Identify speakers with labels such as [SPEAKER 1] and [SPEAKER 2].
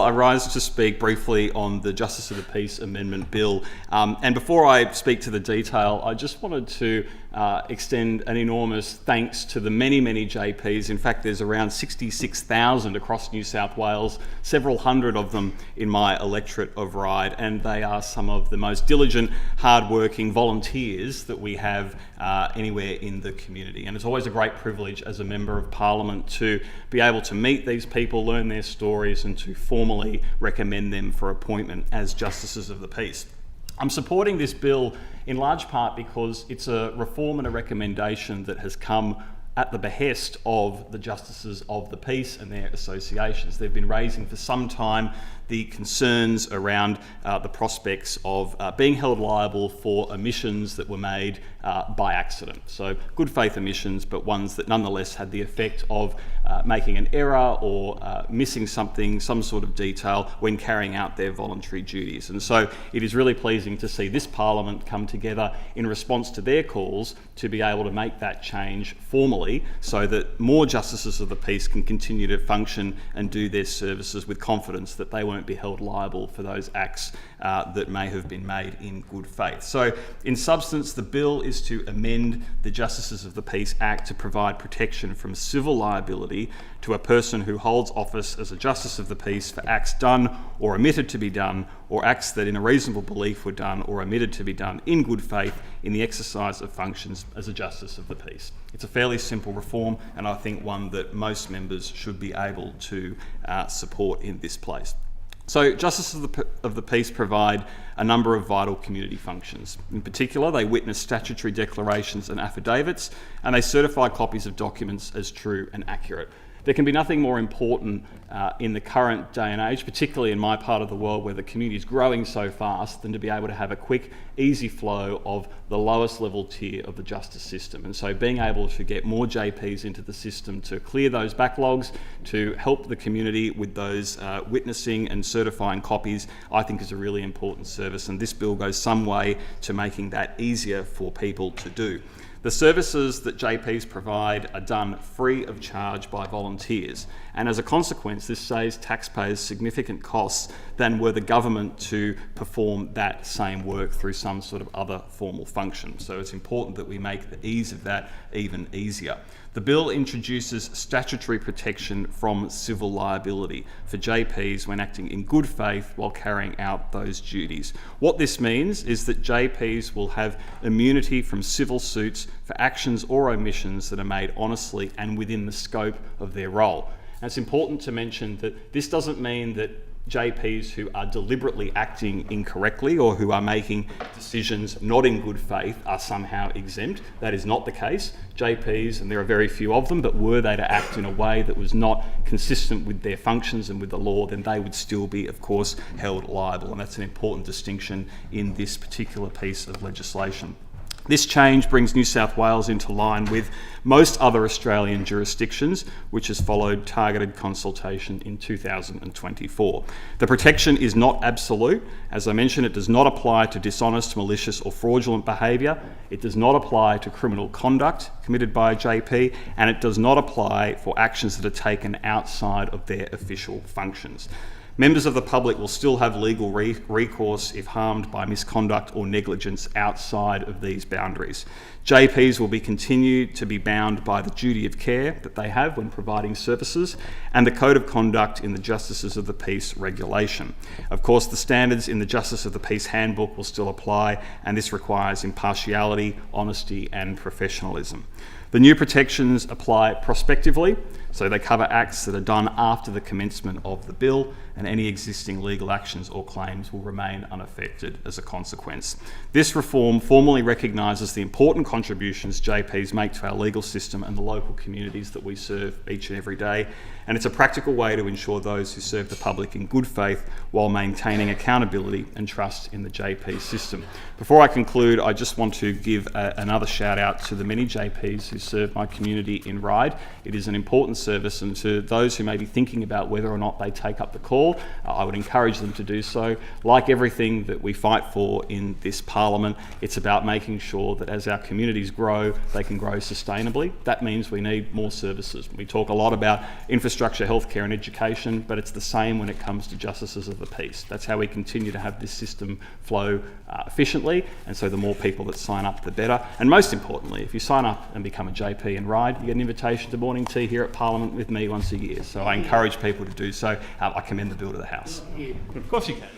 [SPEAKER 1] I rise to speak briefly on the Justice of the Peace Amendment Bill. And before I speak to the detail, I just wanted to extend an enormous thanks to the many, many JPs. In fact, there's around 66,000 across New South Wales, several hundred of them in my electorate of Ryde, and they are some of the most diligent, hard-working volunteers that we have anywhere in the community. And it's always a great privilege as a Member of Parliament to be able to meet these people, learn their stories, and to formally recommend them for appointment as Justices of the Peace. I'm supporting this bill in large part because it's a reform and a recommendation that has come at the behest of the Justices of the Peace and their associations. They've been raising for some time the concerns around the prospects of being held liable for omissions that were made by accident. So good faith omissions, but ones that nonetheless had the effect of making an error or missing something, some sort of detail when carrying out their voluntary duties. And so it is really pleasing to see this Parliament come together in response to their calls to be able to make that change formally so that more Justices of the Peace can continue to function and do their services with confidence that they won't be held liable for those acts that may have been made in good faith. So in substance, the bill is to amend the Justices of the Peace Act to provide protection from civil liability to a person who holds office as a Justice of the Peace for acts done or omitted to be done, or acts that in a reasonable belief were done or omitted to be done in good faith in the exercise of functions as a Justice of the Peace. It's a fairly simple reform, and I think one that most members should be able to support in this place. So Justices of the Peace provide a number of vital community functions. In particular, they witness statutory declarations and affidavits, and they certify copies of documents as true and accurate. There can be nothing more important in the current day and age, particularly in my part of the world where the community is growing so fast, than to be able to have a quick, easy flow of the lowest level tier of the justice system. And so being able to get more JPs into the system to clear those backlogs, to help the community with those witnessing and certifying copies, I think is a really important service. And this bill goes some way to making that easier for people to do. The services that JPs provide are done free of charge by volunteers, and as a consequence this saves taxpayers significant costs than were the government to perform that same work through some sort of other formal function. So it's important that we make the ease of that even easier. The bill introduces statutory protection from civil liability for JPs when acting in good faith while carrying out those duties. What this means is that JPs will have immunity from civil suits for actions or omissions that are made honestly and within the scope of their role. And it's important to mention that this doesn't mean that JPs who are deliberately acting incorrectly or who are making decisions not in good faith are somehow exempt. That is not the case. JPs, and there are very few of them, but were they to act in a way that was not consistent with their functions and with the law, then they would still be, of course, held liable. And that's an important distinction in this particular piece of legislation. This change brings New South Wales into line with most other Australian jurisdictions, which has followed targeted consultation in 2024. The protection is not absolute. As I mentioned, it does not apply to dishonest, malicious or fraudulent behaviour. It does not apply to criminal conduct committed by a JP, and it does not apply for actions that are taken outside of their official functions. Members of the public will still have legal recourse if harmed by misconduct or negligence outside of these boundaries. JPs will continue to be bound by the duty of care that they have when providing services and the Code of Conduct in the Justices of the Peace regulation. Of course, the standards in the Justice of the Peace handbook will still apply, and this requires impartiality, honesty and professionalism. The new protections apply prospectively, so they cover acts that are done after the commencement of the bill, and any existing legal actions or claims will remain unaffected as a consequence. This reform formally recognises the important contributions JPs make to our legal system and the local communities that we serve each and every day, and it's a practical way to ensure those who serve the public in good faith while maintaining accountability and trust in the JP system. Before I conclude, I just want to give another shout out to the many JPs who who serve my community in Ryde. It is an important service, and to those who may be thinking about whether or not they take up the call, I would encourage them to do so. Like everything that we fight for in this Parliament, it's about making sure that as our communities grow, they can grow sustainably. That means we need more services. We talk a lot about infrastructure, healthcare and education, but it's the same when it comes to justices of the peace. That's how we continue to have this system flow efficiently, and so the more people that sign up, the better. And most importantly, if you sign up and become a JP in Ryde, you get an invitation to morning tea here at Parliament with me once a year. So I encourage people to do so. I commend the bill to the House.
[SPEAKER 2] Of course you can.